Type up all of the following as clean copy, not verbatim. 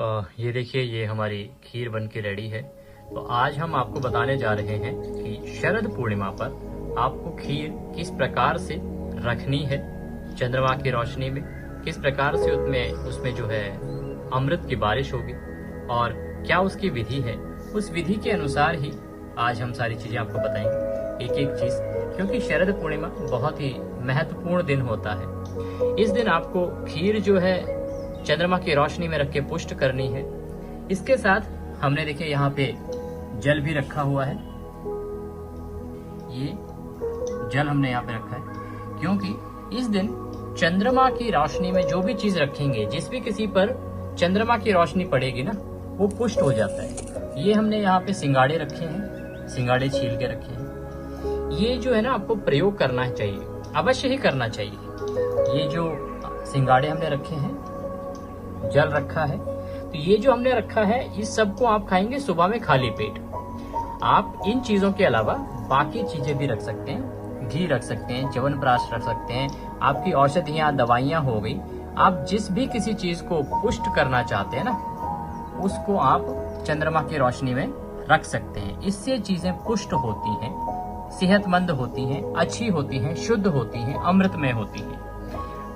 ये देखिए, ये हमारी खीर बन के रेडी है। तो आज हम आपको बताने जा रहे हैं कि शरद पूर्णिमा पर आपको खीर किस प्रकार से रखनी है चंद्रमा की रोशनी में, किस प्रकार से उसमें जो है अमृत की बारिश होगी और क्या उसकी विधि है। उस विधि के अनुसार ही आज हम सारी चीजें आपको बताएंगे, एक एक चीज, क्योंकि शरद पूर्णिमा बहुत ही महत्वपूर्ण दिन होता है। इस दिन आपको खीर जो है चंद्रमा की रोशनी में रख के पुष्ट करनी है। इसके साथ हमने देखिए यहाँ पे जल भी रखा हुआ है। ये जल हमने यहाँ पे रखा है क्योंकि इस दिन चंद्रमा की रोशनी में जो भी चीज रखेंगे, जिस भी किसी पर चंद्रमा की रोशनी पड़ेगी ना, वो पुष्ट हो जाता है। ये हमने यहाँ पे सिंगाड़े रखे हैं, सिंगाड़े छील के रखे हैं। ये जो है ना, आपको प्रयोग करना चाहिए, अवश्य ही करना चाहिए। ये जो सिंगाड़े हमने रखे हैं, जल रखा है, तो ये जो हमने रखा है, इस सब को आप खाएंगे सुबह में खाली पेट। आप इन चीजों के अलावा बाकी चीजें भी रख सकते हैं, घी रख सकते हैं, च्यवनप्राश रख सकते हैं, आपकी औषधियां दवाइयां हो गई। आप जिस भी किसी चीज को पुष्ट करना चाहते हैं ना, उसको आप चंद्रमा की रोशनी में रख सकते हैं। इससे चीजें पुष्ट होती हैं, सेहतमंद होती हैं, अच्छी होती हैं, शुद्ध होती हैं, अमृतमय होती हैं।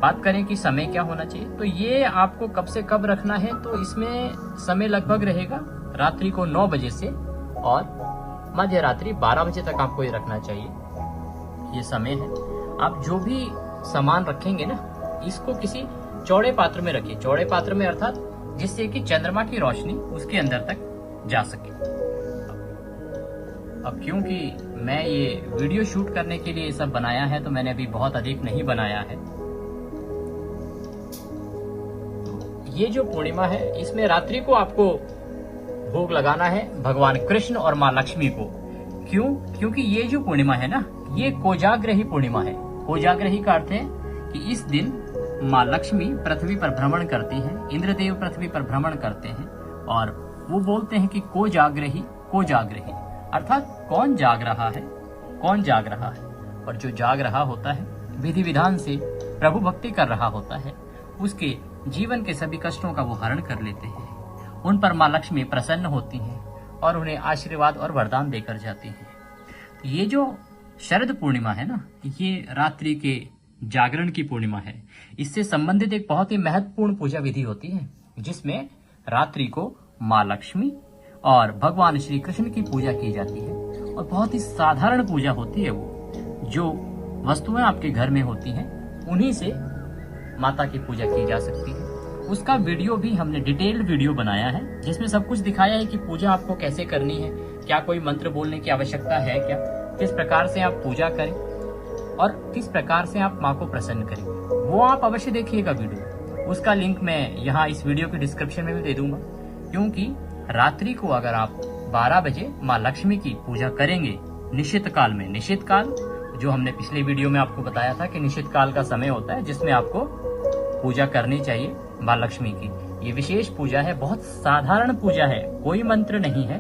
बात करें कि समय क्या होना चाहिए, तो ये आपको कब से कब रखना है, तो इसमें समय लगभग रहेगा रात्रि को 9 बजे से और मध्य रात्रि 12 बजे तक आपको ये रखना चाहिए। ये समय है। आप जो भी सामान रखेंगे ना, इसको किसी चौड़े पात्र में रखिए। चौड़े पात्र में अर्थात जिससे कि चंद्रमा की रोशनी उसके अंदर तक जा सके। अब क्योंकि मैं ये वीडियो शूट करने के लिए ये सब बनाया है, तो मैंने अभी बहुत अधिक नहीं बनाया है। ये जो पूर्णिमा है, इसमें रात्रि को आपको भोग लगाना है भगवान कृष्ण और माँ लक्ष्मी को। क्यों? क्योंकि ये जो पूर्णिमा है ना, ये कोजाग्रही पूर्णिमा है। कोजाग्रही का अर्थ है कि इस दिन माँ लक्ष्मी पृथ्वी पर भ्रमण करती हैं, इंद्रदेव पृथ्वी पर भ्रमण करते हैं और वो बोलते हैं कि कोजाग्रही कोजाग्रही, अर्थात कौन जाग रहा है, कौन जाग रहा है। और जो जाग रहा होता है, विधि विधान से प्रभु भक्ति कर रहा होता है, उसके जीवन के सभी कष्टों का वो हरण कर लेते हैं। उन पर माँ लक्ष्मी प्रसन्न होती हैं और उन्हें आशीर्वाद और वरदान देकर जाती हैं। ये जो शरद पूर्णिमा है ना, ये रात्रि के जागरण की पूर्णिमा है। इससे संबंधित एक बहुत ही महत्वपूर्ण पूजा विधि होती है, जिसमें रात्रि को माँ लक्ष्मी और भगवान श्री कृष्ण की पूजा की जाती है। और बहुत ही साधारण पूजा होती है वो। जो वस्तुएं आपके घर में होती हैं, उन्हीं से माता की पूजा की जा सकती है। उसका वीडियो भी हमने डिटेल्ड वीडियो बनाया है, जिसमें सब कुछ दिखाया है कि पूजा आपको कैसे करनी है, क्या कोई मंत्र बोलने की आवश्यकता है क्या, किस प्रकार से आप पूजा करें और किस प्रकार से आप माँ को प्रसन्न करें। वो आप अवश्य देखिएगा वीडियो। उसका लिंक मैं यहाँ इस वीडियो के डिस्क्रिप्शन में भी दे दूंगा। क्योंकि रात्रि को अगर आप 12 बजे माँ लक्ष्मी की पूजा करेंगे निश्चित काल में, निश्चित काल जो हमने पिछले वीडियो में आपको बताया था कि निश्चित काल का समय होता है जिसमें आपको पूजा करनी चाहिए माँ लक्ष्मी की। ये विशेष पूजा है, बहुत साधारण पूजा है, कोई मंत्र नहीं है।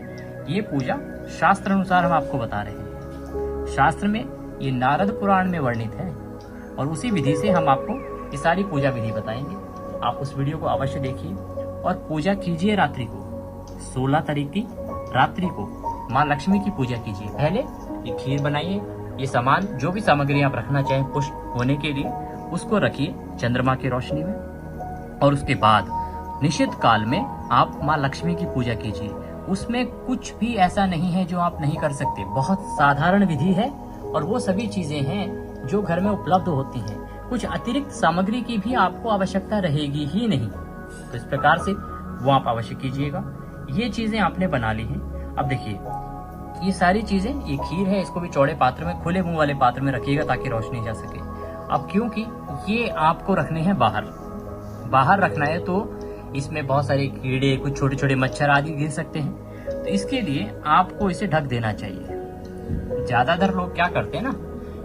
ये पूजा शास्त्र अनुसार हम आपको बता रहे हैं। शास्त्र में ये नारद पुराण में वर्णित है और उसी विधि से हम आपको ये सारी पूजा विधि बताएंगे। आप उस वीडियो को अवश्य देखिए और पूजा कीजिए। रात्रि को 16 तारीख की रात्रि को माँ लक्ष्मी की पूजा कीजिए। पहले ये खीर बनाइए, ये सामान जो भी सामग्री आप रखना चाहें पुष्ट होने के लिए, उसको रखिए चंद्रमा की रोशनी में। और उसके बाद निश्चित काल में आप माँ लक्ष्मी की पूजा कीजिए। उसमें कुछ भी ऐसा नहीं है जो आप नहीं कर सकते। बहुत साधारण विधि है और वो सभी चीजें हैं जो घर में उपलब्ध होती हैं। कुछ अतिरिक्त सामग्री की भी आपको आवश्यकता रहेगी ही नहीं। तो इस प्रकार से वो आप अवश्य कीजिएगा। ये चीजें आपने बना ली हैं। अब देखिए, ये सारी चीजें, ये खीर है, इसको भी चौड़े पात्र में, खुले मुंह वाले पात्र में रखिएगा ताकि रोशनी जा सके। अब क्योंकि ये आपको रखने हैं बाहर रखना है, तो इसमें बहुत सारे कीड़े, कुछ छोटे छोटे मच्छर आदि गिर सकते हैं। तो इसके लिए आपको इसे ढक देना चाहिए। ज्यादातर लोग क्या करते हैं ना,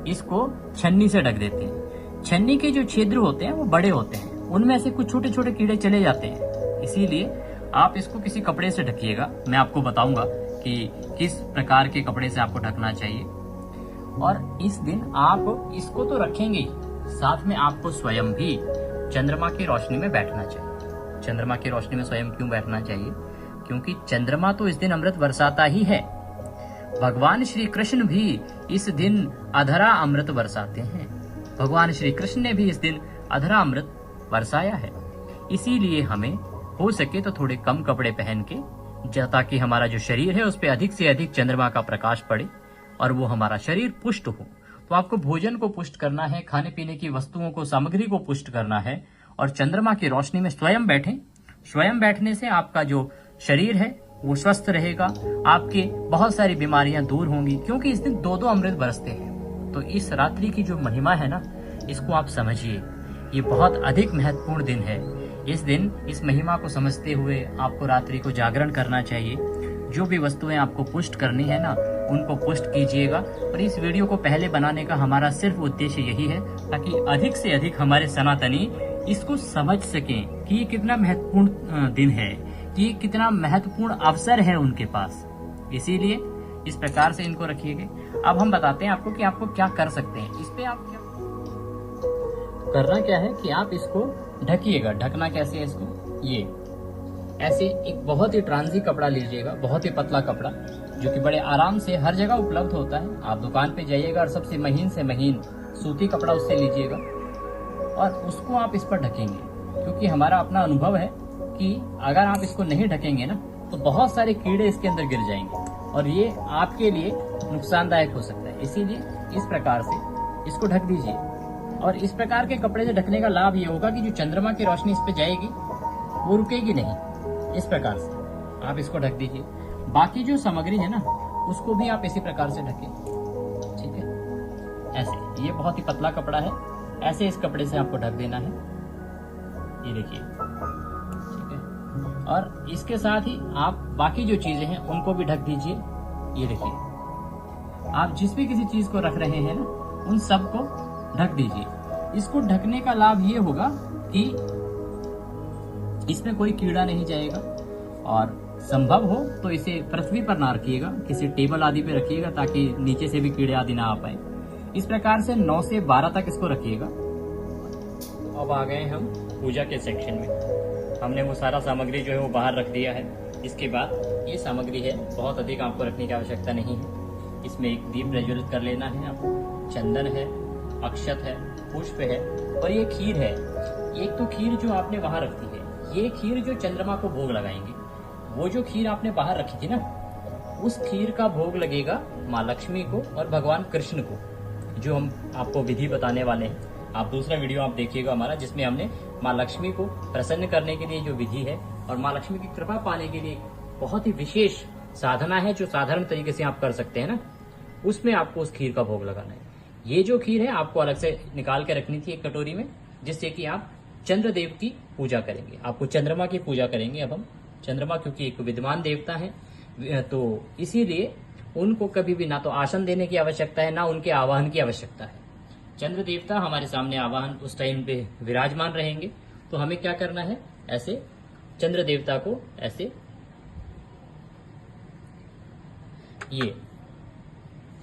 इसको छन्नी से ढक देते हैं। छन्नी के जो छिद्र होते हैं वो बड़े होते हैं, उनमें से कुछ छोटे छोटे कीड़े चले जाते हैं। इसीलिए आप इसको किसी कपड़े से ढकिएगा। मैं आपको बताऊंगा कि किस प्रकार के कपड़े से आपको ढकना चाहिए। और इस दिन आप इसको तो रखेंगे ही, साथ में आपको स्वयं भी चंद्रमा की रोशनी में बैठना चाहिए। चंद्रमा की रोशनी में स्वयं क्यों बैठना चाहिए? क्योंकि चंद्रमा तो इस दिन अमृत बरसाता ही है। भगवान श्री कृष्ण भी इस दिन अधरा अमृत बरसाते हैं। भगवान श्री कृष्ण ने भी इस दिन अधरा अमृत बरसाया है। इसीलिए हमें हो सके तो थोड़े कम कपड़े पहन के, ताकि हमारा जो शरीर है उस पर अधिक से अधिक चंद्रमा का प्रकाश पड़े और वो हमारा शरीर पुष्ट हो। तो आपको भोजन को पुष्ट करना है, खाने पीने की वस्तुओं को, सामग्री को पुष्ट करना है और चंद्रमा की रोशनी में स्वयं बैठें। स्वयं बैठने से आपका जो शरीर है वो स्वस्थ रहेगा, आपके बहुत सारी बीमारियां दूर होंगी, क्योंकि इस दिन 2-2 अमृत बरसते हैं। तो इस रात्रि की जो महिमा है ना, इसको आप समझिए, ये बहुत अधिक महत्वपूर्ण दिन है। इस दिन इस महिमा को समझते हुए आपको रात्रि को जागरण करना चाहिए। जो भी वस्तुएं आपको पुष्ट करनी है ना, उनको पुष्ट कीजिएगा। और इस वीडियो को पहले बनाने का हमारा सिर्फ उद्देश्य यही है ताकि अधिक से अधिक हमारे सनातनी इसको समझ सकें कि ये कितना महत्वपूर्ण दिन है, कि ये कितना महत्वपूर्ण अवसर है उनके पास। इसीलिए इस प्रकार से इनको रखिएगा। अब हम बताते हैं आपको कि आपको क्या कर सकते हैं। इस पे आप क्या करना क्या है कि आप इसको ढकिएगा। ढकना कैसे है इसको? ये ऐसे एक बहुत ही ट्रांजी कपड़ा लीजिएगा, बहुत ही पतला कपड़ा, जो कि बड़े आराम से हर जगह उपलब्ध होता है। आप दुकान पे जाइएगा और सबसे महीन से महीन सूती कपड़ा उससे लीजिएगा और उसको आप इस पर ढकेंगे। क्योंकि हमारा अपना अनुभव है कि अगर आप इसको नहीं ढकेंगे ना, तो बहुत सारे कीड़े इसके अंदर गिर जाएंगे और ये आपके लिए नुकसानदायक हो सकता है। इसीलिए इस प्रकार से इसको ढक दीजिए। और इस प्रकार के कपड़े से ढकने का लाभ ये होगा कि जो चंद्रमा की रोशनी इस पे जाएगी वो रुकेगी नहीं। इस प्रकार से आप इसको ढक दीजिए। बाकी जो सामग्री है ना, उसको भी आप इसी प्रकार से ढकें। ठीक है, ऐसे। ये बहुत ही पतला कपड़ा है, ऐसे इस कपड़े से आपको ढक देना है। ये देखिए, ठीक है। और इसके साथ ही आप बाकी जो चीजें हैं उनको भी ढक दीजिए। ये देखिए, आप जिस भी किसी चीज को रख रहे हैं ना, उन सब को ढक दीजिए। इसको ढकने का लाभ ये होगा कि इसमें कोई कीड़ा नहीं जाएगा और संभव हो तो इसे पृथ्वी पर ना रखिएगा, किसी टेबल आदि पे रखिएगा ताकि नीचे से भी कीड़े आदि ना आ पाए। इस प्रकार से 9 से 12 तक इसको रखिएगा। अब आ गए हम पूजा के सेक्शन में। हमने वो सारा सामग्री जो है वो बाहर रख दिया है। इसके बाद ये सामग्री है, बहुत अधिक आपको रखने की आवश्यकता नहीं है। इसमें एक दीप प्रज्वलित कर लेना है आपको, चंदन है, अक्षत है, पुष्प है और ये खीर है। एक तो खीर जो आपने वहां रखी है, ये खीर जो चंद्रमा को भोग लगाएंगे, वो जो खीर आपने बाहर रखी थी ना, उस खीर का भोग लगेगा माँ लक्ष्मी को और भगवान कृष्ण को, जो हम आपको विधि बताने वाले हैं। आप दूसरा वीडियो आप देखिएगा हमारा, जिसमें हमने माँ लक्ष्मी को प्रसन्न करने के लिए जो विधि है और माँ लक्ष्मी की कृपा पाने के लिए बहुत ही विशेष साधना है जो साधारण तरीके से आप कर सकते हैं ना, उसमें आपको उस खीर का भोग लगाना है। ये जो खीर है आपको अलग से निकाल के रखनी थी एक कटोरी में, जिससे कि आप चंद्रदेव की पूजा करेंगे। आपको चंद्रमा की पूजा करेंगे अब हम। चंद्रमा क्योंकि एक विद्यमान देवता है, तो इसीलिए उनको कभी भी ना तो आसन देने की आवश्यकता है, ना उनके आवाहन की आवश्यकता है। चंद्र देवता हमारे सामने आवाहन उस टाइम पे विराजमान रहेंगे। तो हमें क्या करना है, ऐसे चंद्र देवता को ऐसे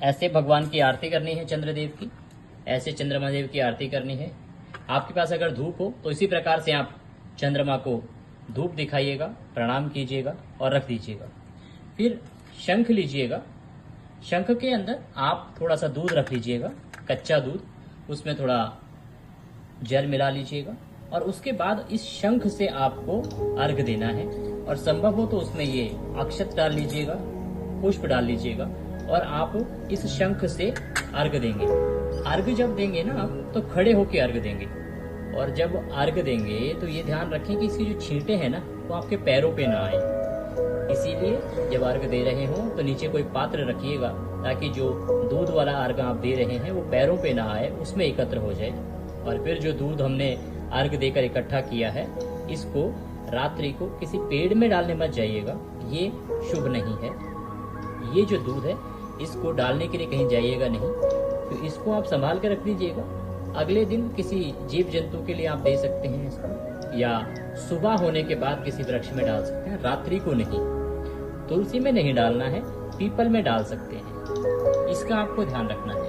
ऐसे भगवान की आरती करनी है चंद्रदेव की, ऐसे चंद्रमा देव की आरती करनी है। आपके पास अगर धूप हो तो इसी प्रकार से आप चंद्रमा को धूप दिखाइएगा, प्रणाम कीजिएगा और रख दीजिएगा। फिर शंख लीजिएगा, शंख के अंदर आप थोड़ा सा दूध रख लीजिएगा, कच्चा दूध, उसमें थोड़ा जल मिला लीजिएगा और उसके बाद इस शंख से आपको अर्घ देना है। और संभव हो तो उसमें ये अक्षत डाल लीजिएगा, पुष्प डाल लीजिएगा और आप इस शंख से अर्घ देंगे। अर्घ जब देंगे ना आप, तो खड़े होकर अर्घ देंगे। और जब अर्घ देंगे तो ये ध्यान रखें कि इसकी जो छींटे हैं ना, वो आपके पैरों पे ना आए। इसीलिए जब अर्घ दे रहे हो तो नीचे कोई पात्र रखिएगा, ताकि जो दूध वाला अर्घ आप दे रहे हैं वो पैरों पे ना आए, उसमें एकत्र हो जाए। और फिर जो दूध हमने अर्घ देकर इकट्ठा किया है, इसको रात्रि को किसी पेड़ में डालने मत जाइएगा, ये शुभ नहीं है। ये जो दूध है इसको डालने के लिए कहीं जाइएगा नहीं, तो इसको आप संभाल कर रख दीजिएगा। अगले दिन किसी जीव जंतु के लिए आप दे सकते हैं इसको, या सुबह होने के बाद किसी वृक्ष में डाल सकते हैं, रात्रि को नहीं। तुलसी में नहीं डालना है, पीपल में डाल सकते हैं, इसका आपको ध्यान रखना है।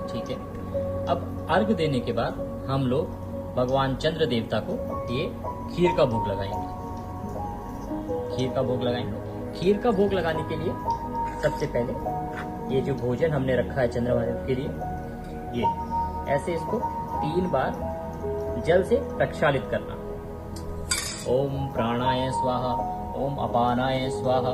ठीक है, अब अर्घ देने के बाद हम लोग भगवान चंद्र देवता को ये खीर का भोग लगाएंगे। खीर का भोग लगाएंगे। खीर का भोग लगाने के लिए सबसे पहले ये जो भोजन हमने रखा है चंद्रमा देव के लिए, ये ऐसे इसको 3 बार जल से प्रक्षालित करना। ओम प्राणाय स्वाहा, ओम अपानाय स्वाहा,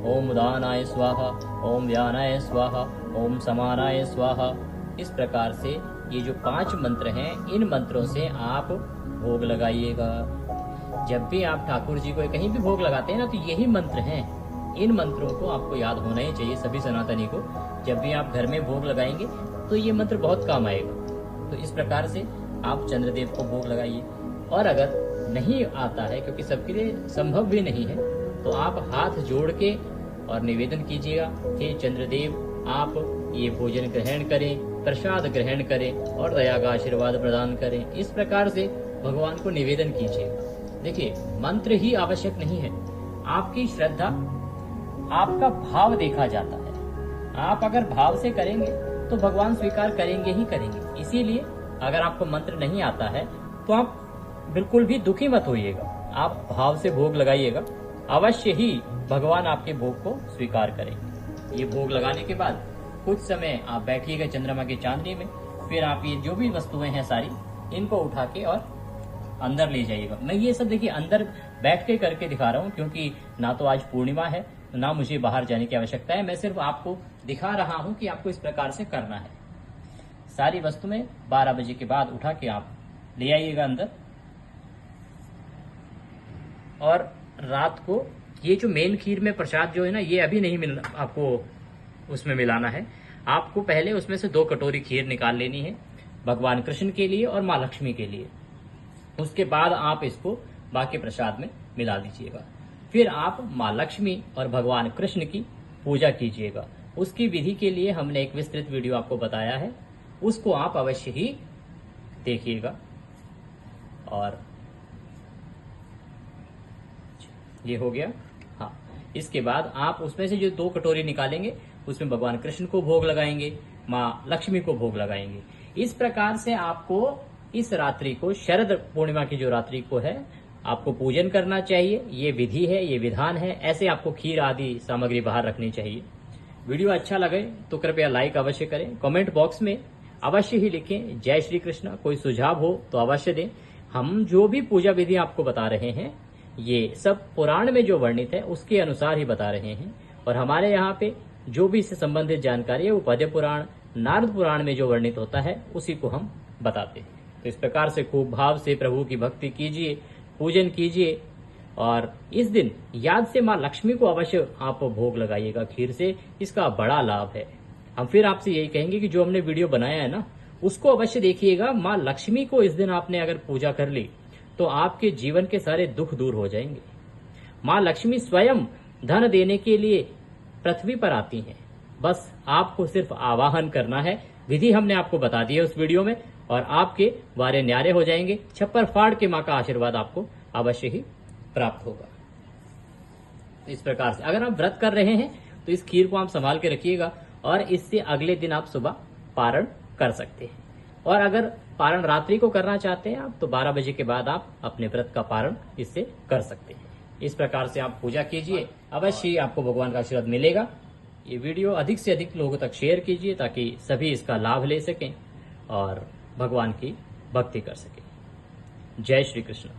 ओम उदानाय स्वाहा, ओम व्यानाय स्वाहा, ओम समानाय स्वाहा। इस प्रकार से ये जो 5 मंत्र हैं, इन मंत्रों से आप भोग लगाइएगा। जब भी आप ठाकुर जी को कहीं भी भोग लगाते हैं ना, तो यही मंत्र हैं। इन मंत्रों को आपको याद होना ही चाहिए सभी सनातनी को। जब भी आप घर में भोग लगाएंगे तो ये मंत्र बहुत काम आएगा। तो इस प्रकार से आप चंद्रदेव को भोग लगाइए। और अगर नहीं आता है, क्योंकि सबके लिए संभव भी नहीं है, तो आप हाथ जोड़ के और निवेदन कीजिएगा कि चंद्रदेव आप ये भोजन ग्रहण करें, प्रसाद ग्रहण करें और दया का आशीर्वाद प्रदान करें। इस प्रकार से भगवान को निवेदन कीजिए। देखिए, मंत्र ही आवश्यक नहीं है, आपकी श्रद्धा, आपका भाव देखा जाता है। आप अगर भाव से करेंगे तो भगवान स्वीकार करेंगे ही करेंगे। इसीलिए अगर आपको मंत्र नहीं आता है तो आप बिल्कुल भी दुखी मत होइएगा, आप भाव से भोग लगाइएगा, अवश्य ही भगवान आपके भोग को स्वीकार करेंगे। ये भोग लगाने के बाद कुछ समय आप बैठिएगा चंद्रमा की चांदनी में। फिर आप ये जो भी वस्तुएं हैं सारी, इनको उठा के और अंदर ले जाइएगा। मैं ये सब देखिए अंदर बैठ के करके दिखा रहा हूँ, क्योंकि ना तो आज पूर्णिमा है, ना मुझे बाहर जाने की आवश्यकता है। मैं सिर्फ आपको दिखा रहा हूँ कि आपको इस प्रकार से करना है। सारी वस्तुएं 12 बजे के बाद उठा के आप ले आइएगा अंदर। और रात को ये जो मेन खीर में प्रसाद जो है ना, ये अभी नहीं मिलना, आपको उसमें मिलाना है। आपको पहले उसमें से 2 कटोरी खीर निकाल लेनी है, भगवान कृष्ण के लिए और माँ लक्ष्मी के लिए। उसके बाद आप इसको बाकी प्रसाद में मिला दीजिएगा। फिर आप माँ लक्ष्मी और भगवान कृष्ण की पूजा कीजिएगा। उसकी विधि के लिए हमने एक विस्तृत वीडियो आपको बताया है, उसको आप अवश्य ही देखिएगा। और ये हो गया। हाँ, इसके बाद आप उसमें से जो 2 कटोरी निकालेंगे, उसमें भगवान कृष्ण को भोग लगाएंगे, माँ लक्ष्मी को भोग लगाएंगे। इस प्रकार से आपको इस रात्रि को, शरद पूर्णिमा की जो रात्रि को है, आपको पूजन करना चाहिए। ये विधि है, ये विधान है। ऐसे आपको खीर आदि सामग्री बाहर रखनी चाहिए। वीडियो अच्छा लगे तो कृपया लाइक अवश्य करें। कमेंट बॉक्स में अवश्य ही लिखें जय श्री कृष्ण। कोई सुझाव हो तो अवश्य दें। हम जो भी पूजा विधि आपको बता रहे हैं, ये सब पुराण में जो वर्णित है उसके अनुसार ही बता रहे हैं। और हमारे यहाँ पे जो भी इससे संबंधित जानकारी है वो पद्म पुराण, नारद पुराण में जो वर्णित होता है उसी को हम बताते हैं। तो इस प्रकार से खूब भाव से प्रभु की भक्ति कीजिए, पूजन कीजिए। और इस दिन याद से माँ लक्ष्मी को अवश्य आप भोग लगाइएगा खीर से। इसका बड़ा लाभ है। हम फिर आपसे यही कहेंगे कि जो हमने वीडियो बनाया है ना, उसको अवश्य देखिएगा। माँ लक्ष्मी को इस दिन आपने अगर पूजा कर ली तो आपके जीवन के सारे दुख दूर हो जाएंगे। माँ लक्ष्मी स्वयं धन देने के लिए पृथ्वी पर आती हैं। बस आपको सिर्फ आवाहन करना है। विधि हमने आपको बता दी है उस वीडियो में, और आपके वारे न्यारे हो जाएंगे। छप्पर फाड़ के माँ का आशीर्वाद आपको अवश्य ही प्राप्त होगा। इस प्रकार से अगर आप व्रत कर रहे हैं तो इस खीर को आप संभाल के रखिएगा, और इससे अगले दिन आप सुबह पारण कर सकते हैं। और अगर पारण रात्रि को करना चाहते हैं आप, तो 12 बजे के बाद आप अपने व्रत का पारण इससे कर सकते हैं। इस प्रकार से आप पूजा कीजिए, अवश्य ही आपको भगवान का आशीर्वाद मिलेगा। ये वीडियो अधिक से अधिक लोगों तक शेयर कीजिए ताकि सभी इसका लाभ ले सकें और भगवान की भक्ति कर सकें। जय श्री कृष्ण।